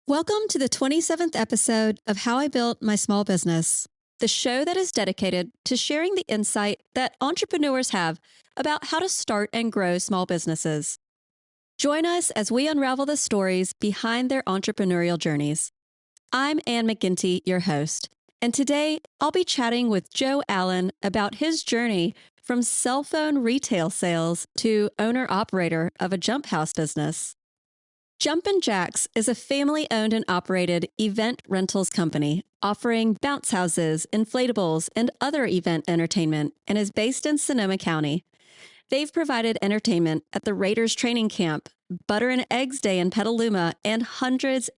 Welcome to the 27th episode of How I Built My Small Business, the show that is dedicated to sharing the insight that entrepreneurs have about how to start and grow small businesses. Join us as we unravel the stories behind their entrepreneurial journeys. I'm Ann McGinty, your host, and today I'll be chatting with Joe Allen about his journey from cell phone retail sales to owner-operator of a jump house business. JUMPIN JACKS is a family-owned and operated event rentals company offering bounce houses, inflatables, and other event entertainment and is based in Sonoma County. They've provided entertainment at the Raiders training camp, Butter and Eggs Day in Petaluma, and hundreds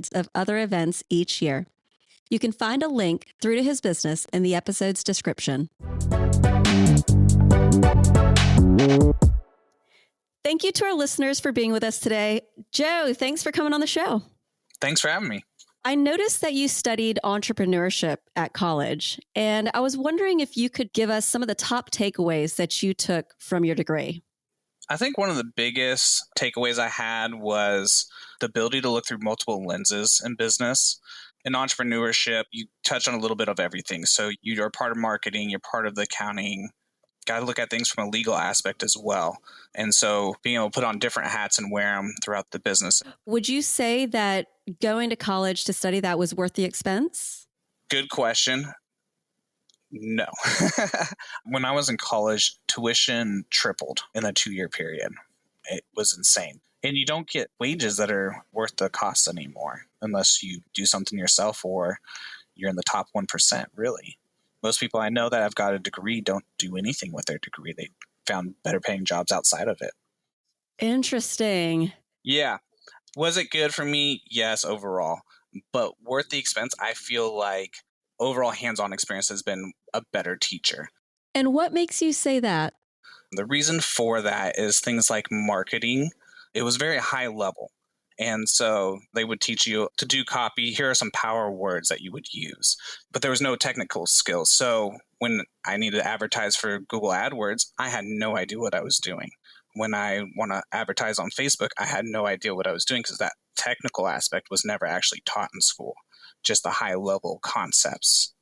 of other events each year. You can find a link through to his business in the episode's description. Thank you to our listeners for being with us today. Joe, thanks for coming on the show. Thanks for having me. I noticed that you studied entrepreneurship at college, and I was wondering if you could give us some of the top takeaways that you took from your degree. I think one of the biggest takeaways I had was the ability to look through multiple lenses in business. In entrepreneurship, you touch on a little bit of everything. So you're part of marketing, you're part of the accounting, got to look at things from a legal aspect as well. And so being able to put on different hats and wear them throughout the business. Would you say that going to college to study that was worth the expense? Good question. No. When I was in college, tuition tripled in a 2-year period. It was insane. And you don't get wages that are worth the cost anymore unless you do something yourself or you're in the top 1%, really. Most people I know that have got a degree don't do anything with their degree. They found better paying jobs outside of it. Interesting. Yeah. Was it good for me? Yes, overall. But worth the expense, I feel like overall hands-on experience has been a better teacher. And what makes you say that? The reason for that is things like marketing. It was very high level. And so they would teach you to do copy. Here are some power words that you would use. But there was no technical skills. So when I needed to advertise for Google AdWords, I had no idea what I was doing. When I want to advertise on Facebook, I had no idea what I was doing because that technical aspect was never actually taught in school, just the high level concepts.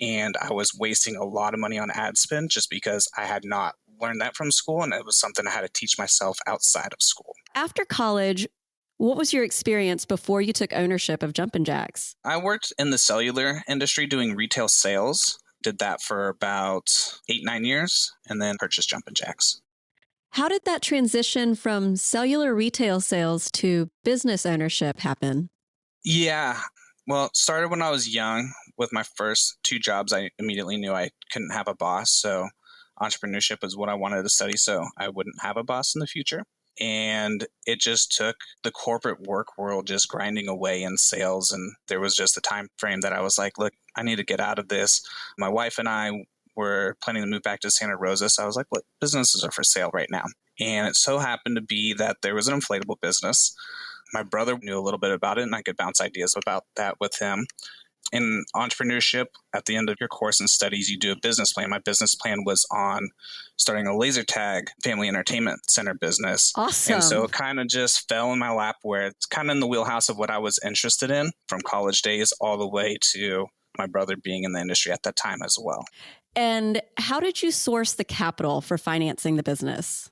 And I was wasting a lot of money on ad spend just because I had not learned that from school. And it was something I had to teach myself outside of school. After college, what was your experience before you took ownership of JUMPIN JACKS? I worked in the cellular industry doing retail sales. Did that for about 8-9 years and then purchased JUMPIN JACKS. How did that transition from cellular retail sales to business ownership happen? Yeah. Well, it started when I was young. With my first 2 jobs, I immediately knew I couldn't have a boss. So entrepreneurship is what I wanted to study so I wouldn't have a boss in the future. And it just took the corporate work world just grinding away in sales. And there was just a time frame that I was like, look, I need to get out of this. My wife and I were planning to move back to Santa Rosa. So I was like, look, businesses are for sale right now. And it so happened to be that there was an inflatable business. My brother knew a little bit about it and I could bounce ideas about that with him. In entrepreneurship, at the end of your course and studies, you do a business plan. My business plan was on starting a laser tag family entertainment center business. Awesome. And so it kind of just fell in my lap where it's kind of in the wheelhouse of what I was interested in from college days all the way to my brother being in the industry at that time as well. And how did you source the capital for financing the business?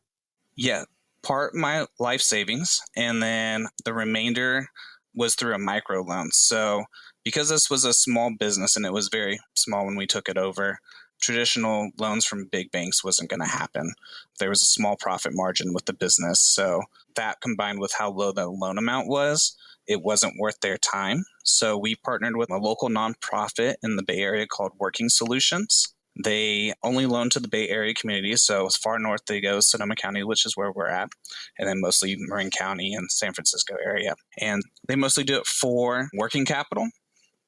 Yeah, part my life savings and then the remainder was through a micro loan. So because this was a small business and it was very small when we took it over, traditional loans from big banks wasn't going to happen. There was a small profit margin with the business. So that combined with how low the loan amount was, it wasn't worth their time. So we partnered with a local nonprofit in the Bay Area called Working Solutions. They only loan to the Bay Area community. So as far north they go, Sonoma County, which is where we're at, and then mostly Marin County and San Francisco area. And they mostly do it for working capital,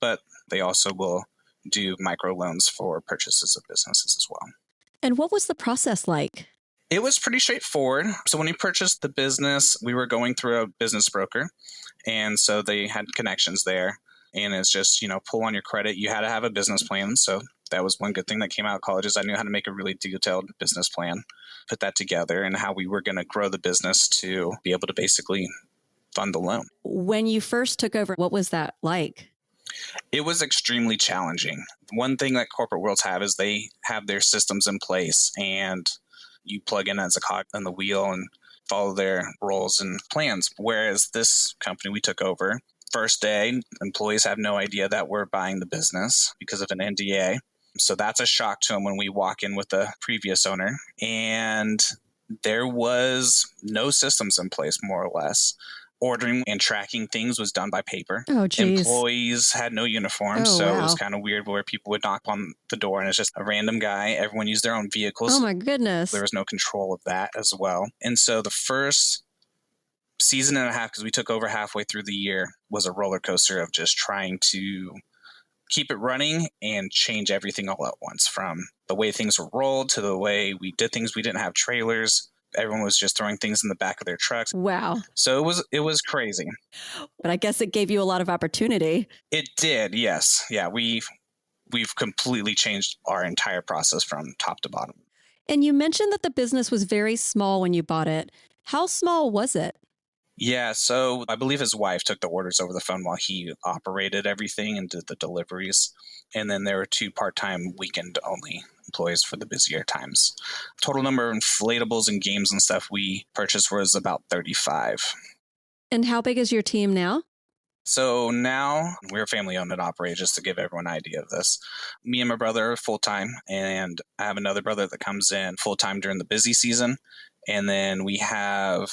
but they also will do microloans for purchases of businesses as well. And what was the process like? It was pretty straightforward. So when we purchased the business, we were going through a business broker. And so they had connections there. And it's just, pull on your credit. You had to have a business plan. So that was one good thing that came out of college is I knew how to make a really detailed business plan, put that together and how we were going to grow the business to be able to basically fund the loan. When you first took over, what was that like? It was extremely challenging. One thing that corporate worlds have is they have their systems in place, and you plug in as a cog in the wheel and follow their roles and plans. Whereas this company we took over, first day, employees have no idea that we're buying the business because of an NDA. So that's a shock to them when we walk in with the previous owner. And there was no systems in place, more or less. Ordering and tracking things was done by paper. Oh, geez. Employees had no uniforms, Oh, so wow. it was kind of weird where people would knock on the door and it's just a random guy. Everyone used their own vehicles. Oh, my goodness. There was no control of that as well. And so the first season and a half, because we took over halfway through the year, was a roller coaster of just trying to keep it running and change everything all at once, from the way things were rolled to the way we did things. We didn't have trailers. Everyone was just throwing things in the back of their trucks. Wow. So it was crazy. But I guess it gave you a lot of opportunity. It did, yes. Yeah, we've completely changed our entire process from top to bottom. And you mentioned that the business was very small when you bought it. How small was it? Yeah, so I believe his wife took the orders over the phone while he operated everything and did the deliveries. And then there were 2 part-time weekend-only employees for the busier times. Total number of inflatables and games and stuff we purchased was about 35. And how big is your team now? So now we're family-owned and operated, just to give everyone an idea of this. Me and my brother are full-time, and I have another brother that comes in full-time during the busy season. And then we have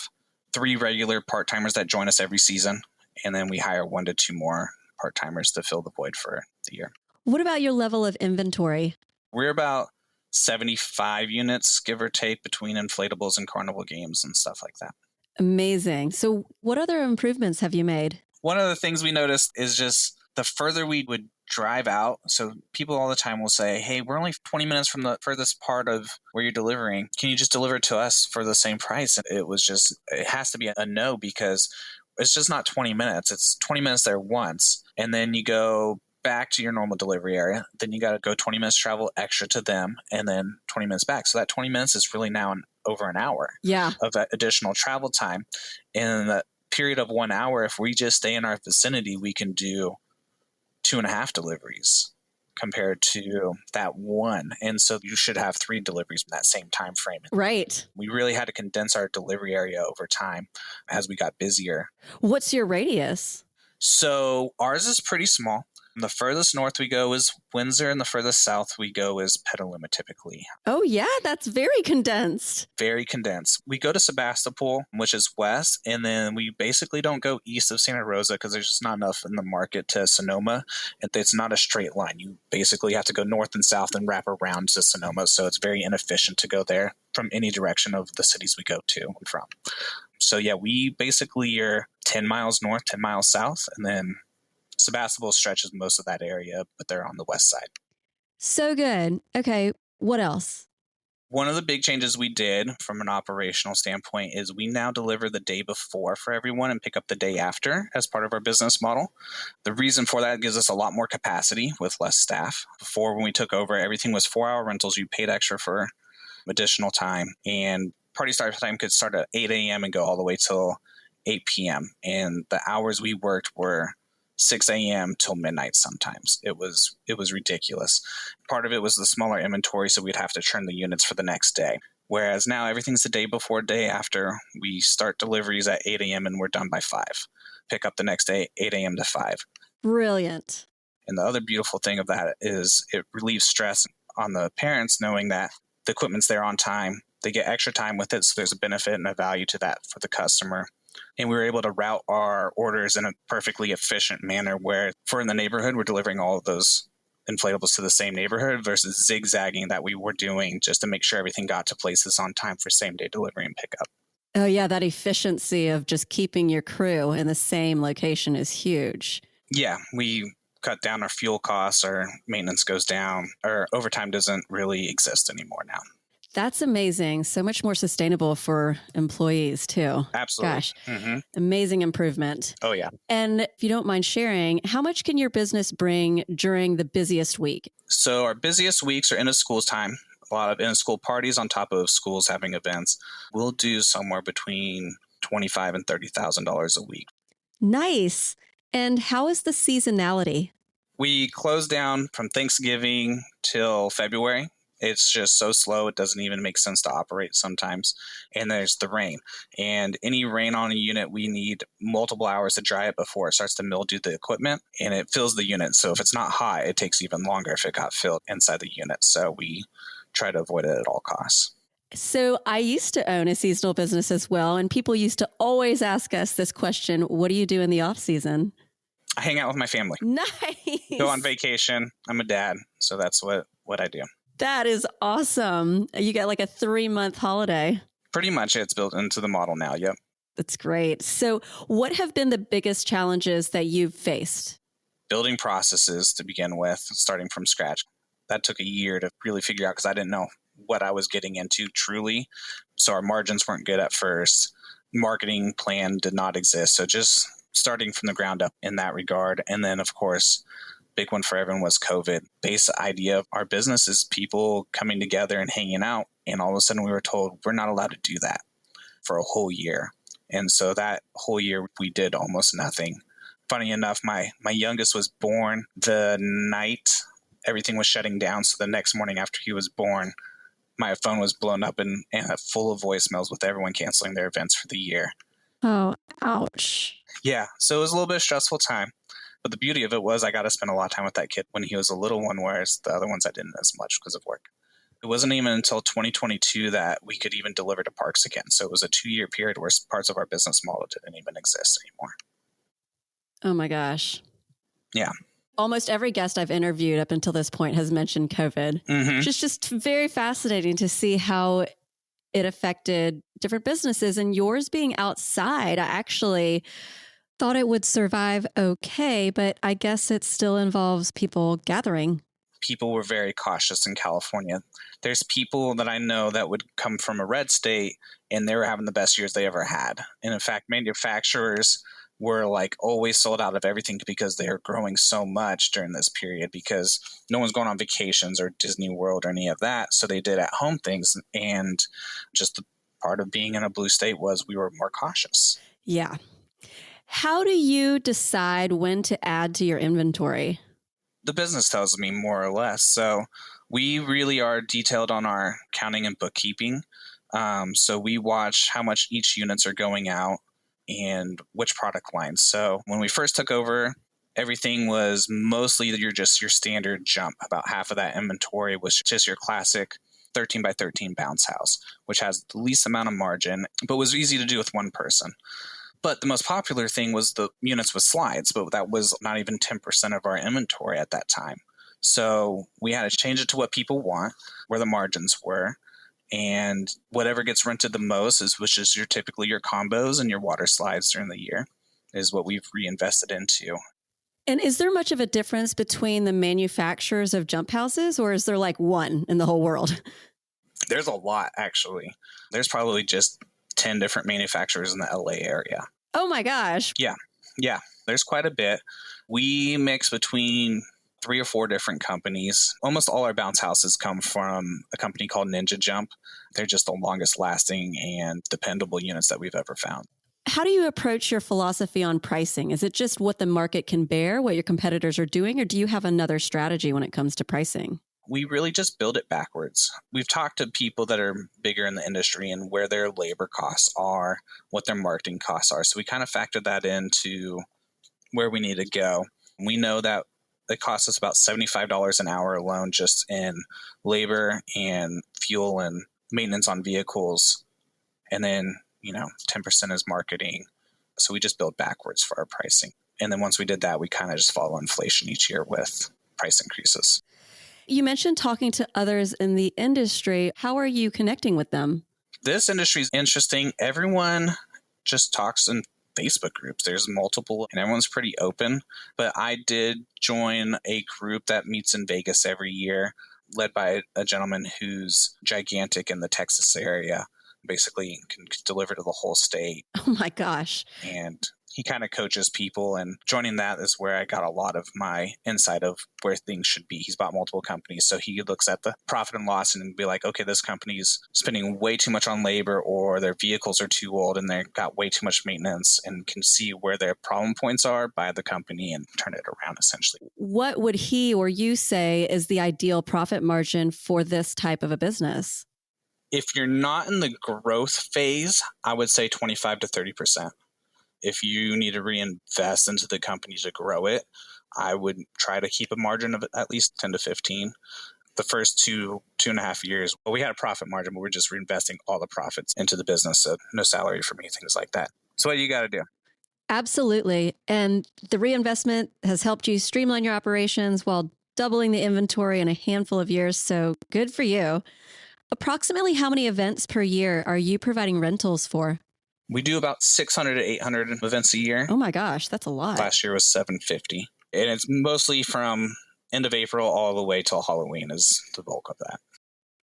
3 regular part-timers that join us every season, and then we hire 1 to 2 more part-timers to fill the void for the year. What about your level of inventory? We're about 75 units, give or take, between inflatables and carnival games and stuff like that. Amazing. So what other improvements have you made? One of the things we noticed is just the further we would drive out. So people all the time will say, hey, we're only 20 minutes from the furthest part of where you're delivering. Can you just deliver it to us for the same price? And it has to be a no, because it's just not 20 minutes. It's 20 minutes there once. And then you go back to your normal delivery area. Then you got to go 20 minutes travel extra to them, and then 20 minutes back. So that 20 minutes is really now over an hour of additional travel time. And in the period of 1 hour, if we just stay in our vicinity, we can do 2.5 deliveries compared to that 1. And so you should have 3 deliveries in that same time frame. Right. We really had to condense our delivery area over time as we got busier. What's your radius? So ours is pretty small. The furthest north we go is Windsor, and the furthest south we go is Petaluma typically. Oh, yeah, that's very condensed. Very condensed. We go to Sebastopol, which is west, and then we basically don't go east of Santa Rosa because there's just not enough in the market to Sonoma. It's not a straight line. You basically have to go north and south and wrap around to Sonoma, so it's very inefficient to go there from any direction of the cities we go to and from. So yeah, we basically are 10 miles north, 10 miles south, and then Sebastopol stretches most of that area, but they're on the west side. So good. Okay, what else? One of the big changes we did from an operational standpoint is we now deliver the day before for everyone and pick up the day after as part of our business model. The reason for that gives us a lot more capacity with less staff. Before, when we took over, everything was 4-hour rentals. You paid extra for additional time, and party start time could start at 8 a.m. and go all the way till 8 p.m. And the hours we worked were 6 a.m. till midnight sometimes. It was ridiculous. Part of it was the smaller inventory, so we'd have to turn the units for the next day. Whereas now everything's the day before, day after. We start deliveries at 8 a.m. and we're done by 5. Pick up the next day, 8 a.m. to 5. Brilliant. And the other beautiful thing of that is it relieves stress on the parents knowing that the equipment's there on time. They get extra time with it, so there's a benefit and a value to that for the customer. And we were able to route our orders in a perfectly efficient manner where, if we're in the neighborhood, we're delivering all of those inflatables to the same neighborhood versus zigzagging that we were doing just to make sure everything got to places on time for same-day delivery and pickup. Oh, yeah, that efficiency of just keeping your crew in the same location is huge. Yeah, we cut down our fuel costs, our maintenance goes down, our overtime doesn't really exist anymore now. That's amazing. So much more sustainable for employees, too. Absolutely. Gosh, Mm-hmm. Amazing improvement. Oh, yeah. And if you don't mind sharing, how much can your business bring during the busiest week? So our busiest weeks are end of school time. A lot of end of school parties on top of schools having events. We'll do somewhere between $25,000 and $30,000 a week. Nice. And how is the seasonality? We close down from Thanksgiving till February. It's just so slow, it doesn't even make sense to operate sometimes. And there's the rain. And any rain on a unit, we need multiple hours to dry it before it starts to mildew the equipment, and it fills the unit. So if it's not hot, it takes even longer if it got filled inside the unit. So we try to avoid it at all costs. So I used to own a seasonal business as well, and people used to always ask us this question, what do you do in the off season? I hang out with my family. Nice. Go on vacation. I'm a dad, so that's what I do. That is awesome. You got like a 3-month holiday. Pretty much it's built into the model now. Yep. That's great. So what have been the biggest challenges that you've faced? Building processes to begin with, starting from scratch. That took a year to really figure out because I didn't know what I was getting into truly. So our margins weren't good at first. Marketing plan did not exist. So just starting from the ground up in that regard. And then, of course, big one for everyone was COVID. Base idea of our business is people coming together and hanging out. And all of a sudden we were told we're not allowed to do that for a whole year. And so that whole year we did almost nothing. Funny enough, my youngest was born the night everything was shutting down. So the next morning after he was born, my phone was blown up and full of voicemails with everyone canceling their events for the year. Oh, ouch. Yeah. So it was a little bit of a stressful time. But the beauty of it was I got to spend a lot of time with that kid when he was a little one, whereas the other ones I didn't as much because of work. It wasn't even until 2022 that we could even deliver to parks again. So it was a 2-year period where parts of our business model didn't even exist anymore. Oh my gosh. Yeah. Almost every guest I've interviewed up until this point has mentioned COVID, which is just very fascinating to see how it affected different businesses. And yours being outside, I actually thought it would survive okay, but I guess it still involves people gathering. People were very cautious in California. There's people that I know that would come from a red state and they were having the best years they ever had. And in fact, manufacturers were like always sold out of everything because they are growing so much during this period because no one's going on vacations or Disney World or any of that. So they did at home things. And just the part of being in a blue state was we were more cautious. Yeah. How do you decide when to add to your inventory? The business tells me more or less. So we really are detailed on our accounting and bookkeeping. So we watch how much each units are going out and which product lines. So when we first took over, everything was mostly your standard jump. About half of that inventory was just your classic 13 by 13 bounce house, which has the least amount of margin, but was easy to do with one person. But the most popular thing was the units with slides, but that was not even 10% of our inventory at that time. So we had to change it to what people want, where the margins were. And whatever gets rented the most which is typically your combos and your water slides during the year is what we've reinvested into. And is there much of a difference between the manufacturers of jump houses, or is there like one in the whole world? There's a lot, actually. There's probably just 10 different manufacturers in the LA area. Oh my gosh. Yeah. There's quite a bit. We mix between 3 or 4 different companies. Almost all our bounce houses come from a company called Ninja Jump. They're just the longest lasting and dependable units that we've ever found. How do you approach your philosophy on pricing? Is it just what the market can bear, what your competitors are doing, or do you have another strategy when it comes to pricing? We really just build it backwards. We've talked to people that are bigger in the industry and where their labor costs are, what their marketing costs are. So we kind of factor that into where we need to go. We know that it costs us about $75 an hour alone just in labor and fuel and maintenance on vehicles. And then, 10% is marketing. So we just build backwards for our pricing. And then once we did that, we kind of just follow inflation each year with price increases. You mentioned talking to others in the industry. How are you connecting with them? This industry is interesting. Everyone just talks in Facebook groups. There's multiple and everyone's pretty open. But I did join a group that meets in Vegas every year, led by a gentleman who's gigantic in the Texas area. Basically can deliver to the whole state. Oh my gosh. And he kind of coaches people, and joining that is where I got a lot of my insight of where things should be. He's bought multiple companies, so he looks at the profit and loss and be like, okay, this company's spending way too much on labor, or their vehicles are too old and they've got way too much maintenance, and can see where their problem points are, buy the company and turn it around essentially. What would he or you say is the ideal profit margin for this type of a business? If you're not in the growth phase, I would say 25 to 30%. If you need to reinvest into the company to grow it, I would try to keep a margin of at least 10 to 15. The first 2.5 years, well, we had a profit margin, but we're just reinvesting all the profits into the business. So no salary for me, things like that. So what you got to do? Absolutely. And the reinvestment has helped you streamline your operations while doubling the inventory in a handful of years. So good for you. Approximately how many events per year are you providing rentals for? We do about 600 to 800 events a year. Oh my gosh, that's a lot. Last year was 750. And it's mostly from end of April all the way till Halloween is the bulk of that.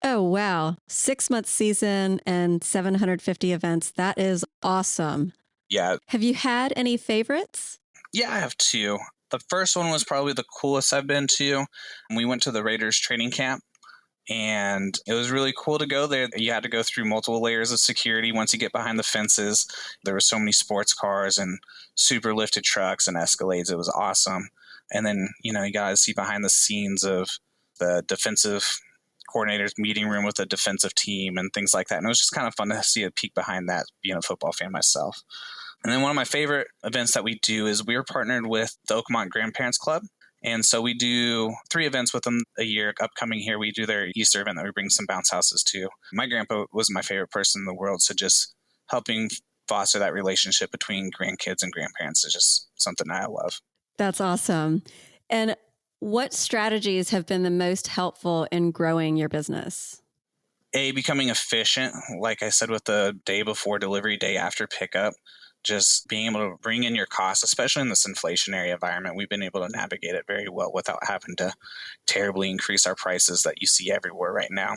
Oh, wow. 6-month season and 750 events. That is awesome. Yeah. Have you had any favorites? Yeah, I have two. The first one was probably the coolest I've been to. We went to the Raiders training camp, and it was really cool to go there. You had to go through multiple layers of security once you get behind the fences. There were so many sports cars and super lifted trucks and Escalades. It was awesome. And then, you got to see behind the scenes of the defensive coordinator's meeting room with the defensive team and things like that. And it was just kind of fun to see a peek behind that, being a football fan myself. And then one of my favorite events that we do is we're partnered with the Oakmont Grandparents Club. And so we do 3 events with them a year. Upcoming here, we do their Easter event that we bring some bounce houses to. My grandpa was my favorite person in the world. So just helping foster that relationship between grandkids and grandparents is just something I love. That's awesome. And what strategies have been the most helpful in growing your business? Becoming efficient, like I said, with the day before delivery, day after pickup. Just being able to bring in your costs, especially in this inflationary environment, we've been able to navigate it very well without having to terribly increase our prices that you see everywhere right now.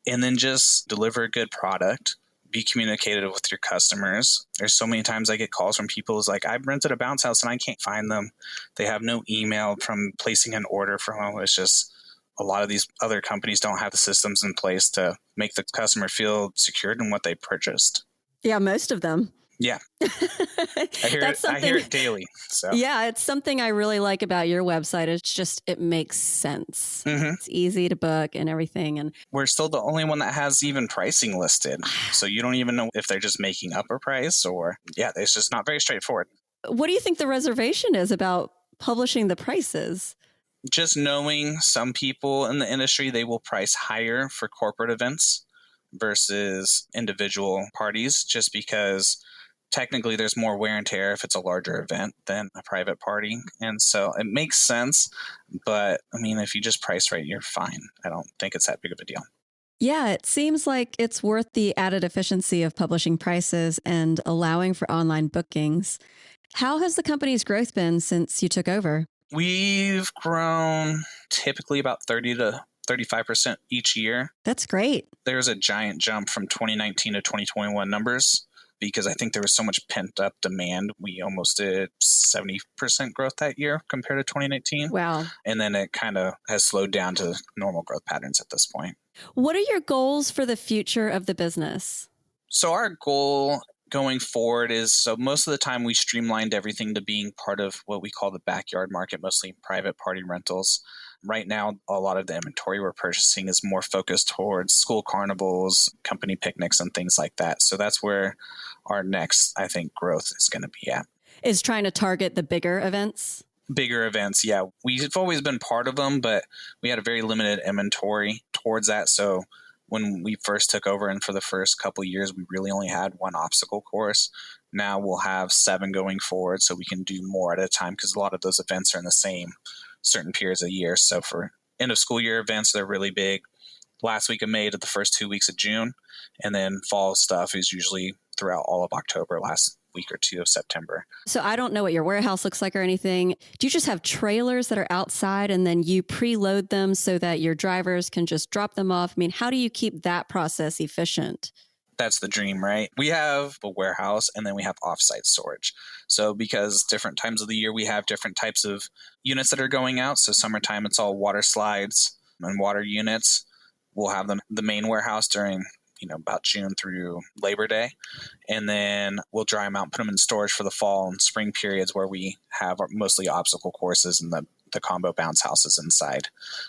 And then just deliver a good product, be communicative with your customers. There's so many times I get calls from people who's like, I've rented a bounce house and I can't find them. They have no email from placing an order from them. It's just a lot of these other companies don't have the systems in place to make the customer feel secured in what they purchased. Yeah, most of them. Yeah. I hear it daily. So yeah, it's something I really like about your website. It's just, it makes sense. Mm-hmm. It's easy to book and everything. And we're still the only one that has even pricing listed. So you don't even know if they're just making up a price or, it's just not very straightforward. What do you think the reservation is about publishing the prices? Just knowing some people in the industry, they will price higher for corporate events versus individual parties, just because technically there's more wear and tear if it's a larger event than a private party. And so it makes sense. But I mean, if you just price right, you're fine. I don't think it's that big of a deal. Yeah, it seems like it's worth the added efficiency of publishing prices and allowing for online bookings. How has the company's growth been since you took over? We've grown typically about 30 to 35% each year. That's great. There's a giant jump from 2019 to 2021 numbers, because I think there was so much pent up demand. We almost did 70% growth that year compared to 2019. Wow. And then it kind of has slowed down to normal growth patterns at this point. What are your goals for the future of the business? So our goal going forward is, so most of the time we streamlined everything to being part of what we call the backyard market, mostly private party rentals. Right now, a lot of the inventory we're purchasing is more focused towards school carnivals, company picnics, and things like that. So that's where our next, I think, growth is going to be at. Is trying to target the bigger events? Bigger events, yeah. We've always been part of them, but we had a very limited inventory towards that. So when we first took over, and for the first couple of years, we really only had one obstacle course. Now we'll have 7 going forward, so we can do more at a time, because a lot of those events are in the same certain periods of year. So for end of school year events, they're really big. Last week of May to the first 2 weeks of June. And then fall stuff is usually throughout all of October, last week or 2 of September. So I don't know what your warehouse looks like or anything. Do you just have trailers that are outside and then you preload them so that your drivers can just drop them off? I mean, how do you keep that process efficient? That's the dream, right? We have a warehouse and then we have offsite storage. So because different times of the year, we have different types of units that are going out. So summertime, it's all water slides and water units. We'll have them the main warehouse during, about June through Labor Day. And then we'll dry them out and put them in storage for the fall and spring periods where we have mostly obstacle courses and the combo bounce houses inside.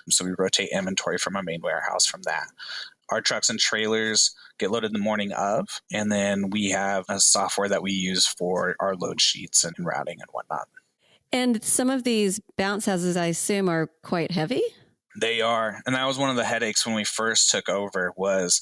So we rotate inventory from our main warehouse from that. Our trucks and trailers get loaded the morning of, and then we have a software that we use for our load sheets and routing and whatnot. And some of these bounce houses, I assume, are quite heavy? They are. And that was one of the headaches when we first took over was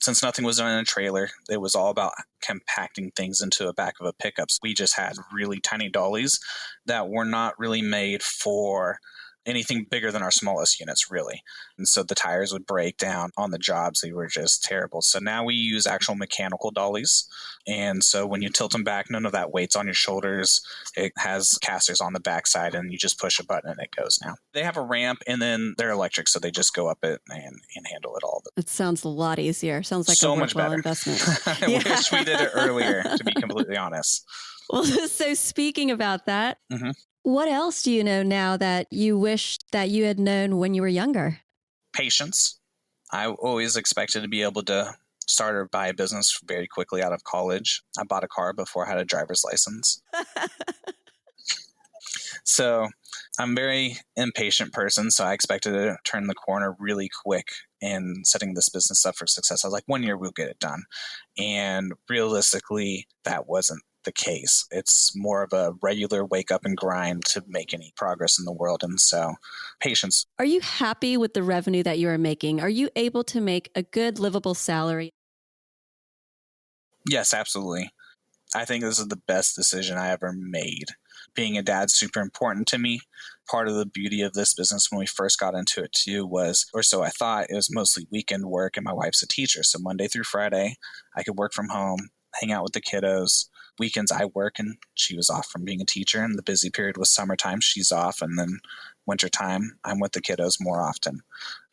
since nothing was done in a trailer, it was all about compacting things into the back of a pickup. So we just had really tiny dollies that were not really made for anything bigger than our smallest units, really. And so the tires would break down on the jobs. They were just terrible. So now we use actual mechanical dollies. And so when you tilt them back, none of that weight's on your shoulders. It has casters on the backside, and you just push a button and it goes now. They have a ramp, and then they're electric, so they just go up it and handle it all. It sounds a lot easier. Sounds like so a much worthwhile better investment. I wish we did it earlier, to be completely honest. Well, so speaking about that, what else do you know now that you wish that you had known when you were younger? Patience. I always expected to be able to start or buy a business very quickly out of college. I bought a car before I had a driver's license. So I'm a very impatient person, so I expected to turn the corner really quick in setting this business up for success. I was like, 1 year we'll get it done. And realistically, that wasn't the case. It's more of a regular wake up and grind to make any progress in the world. And so patience. Are you happy with the revenue that you are making? Are you able to make a good livable salary? Yes, absolutely. I think this is the best decision I ever made. Being a dad's super important to me. Part of the beauty of this business when we first got into it too was, or so I thought, it was mostly weekend work, and my wife's a teacher. So Monday through Friday, I could work from home, hang out with the kiddos. Weekends I work, and she was off from being a teacher. And the busy period was summertime, she's off. And then wintertime, I'm with the kiddos more often.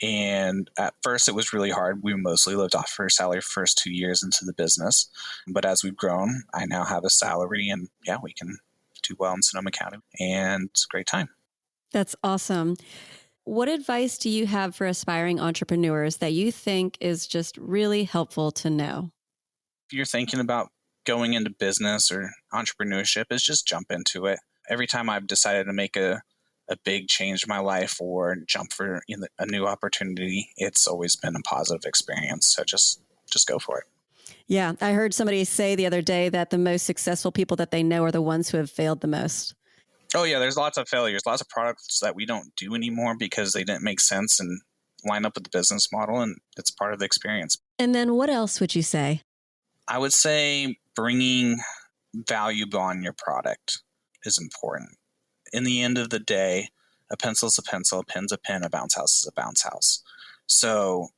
And at first it was really hard. We mostly lived off her salary first 2 years into the business. But as we've grown, I now have a salary, and we can do well in Sonoma County. And it's a great time. That's awesome. What advice do you have for aspiring entrepreneurs that you think is just really helpful to know? If you're thinking about going into business or entrepreneurship, is just jump into it. Every time I've decided to make a big change in my life or jump for a new opportunity, it's always been a positive experience. So just go for it. Yeah, I heard somebody say the other day that the most successful people that they know are the ones who have failed the most. Oh yeah, there's lots of failures, lots of products that we don't do anymore because they didn't make sense and line up with the business model, and it's part of the experience. And then what else would you say? I would say bringing value beyond your product is important. In the end of the day, a pencil is a pencil, a pen's a pen, a bounce house is a bounce house. So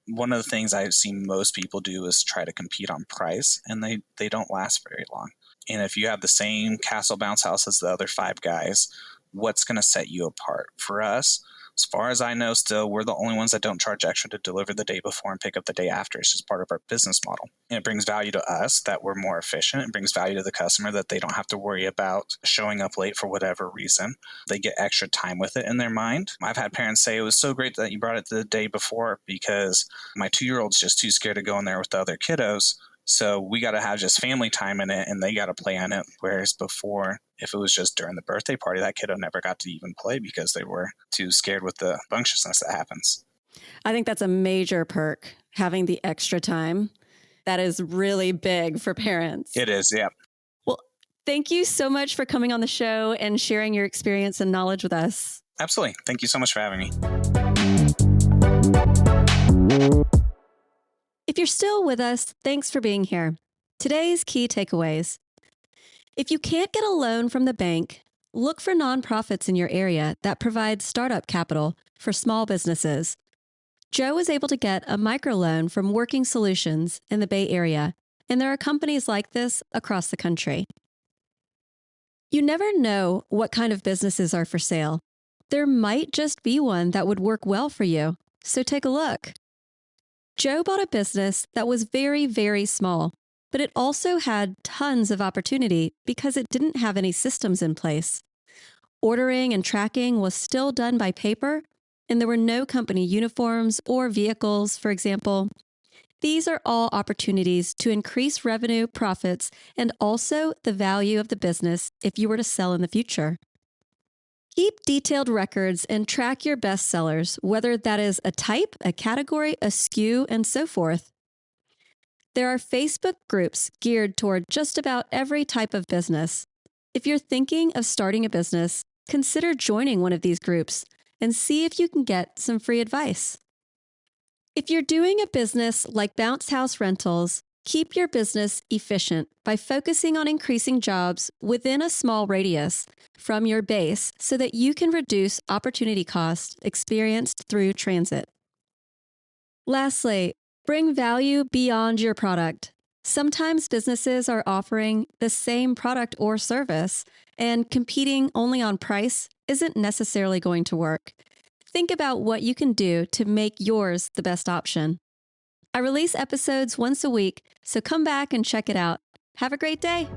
one of the things I've seen most people do is try to compete on price, and they don't last very long. And if you have the same castle bounce house as the other five guys, what's going to set you apart? For us, as far as I know, still, we're the only ones that don't charge extra to deliver the day before and pick up the day after. It's just part of our business model. And it brings value to us that we're more efficient. It brings value to the customer that they don't have to worry about showing up late for whatever reason. They get extra time with it in their mind. I've had parents say, it was so great that you brought it the day before because my 2-year-old's just too scared to go in there with the other kiddos. So we got to have just family time in it, and they got to play on it. Whereas before, if it was just during the birthday party, that kiddo never got to even play because they were too scared with the bunctiousness that happens. I think that's a major perk, having the extra time. That is really big for parents. It is, yeah. Well, thank you so much for coming on the show and sharing your experience and knowledge with us. Absolutely. Thank you so much for having me. If you're still with us, thanks for being here. Today's key takeaways. If you can't get a loan from the bank, look for nonprofits in your area that provide startup capital for small businesses. Joe was able to get a microloan from Working Solutions in the Bay Area, and there are companies like this across the country. You never know what kind of businesses are for sale. There might just be one that would work well for you, so take a look. Joe bought a business that was very, very small, but it also had tons of opportunity because it didn't have any systems in place. Ordering and tracking was still done by paper, and there were no company uniforms or vehicles, for example. These are all opportunities to increase revenue, profits, and also the value of the business if you were to sell in the future. Keep detailed records and track your best sellers, whether that is a type, a category, a SKU, and so forth. There are Facebook groups geared toward just about every type of business. If you're thinking of starting a business, consider joining one of these groups and see if you can get some free advice. If you're doing a business like Bounce House Rentals, keep your business efficient by focusing on increasing jobs within a small radius from your base so that you can reduce opportunity costs experienced through transit. Lastly, bring value beyond your product. Sometimes businesses are offering the same product or service, and competing only on price isn't necessarily going to work. Think about what you can do to make yours the best option. I release episodes once a week, so come back and check it out. Have a great day.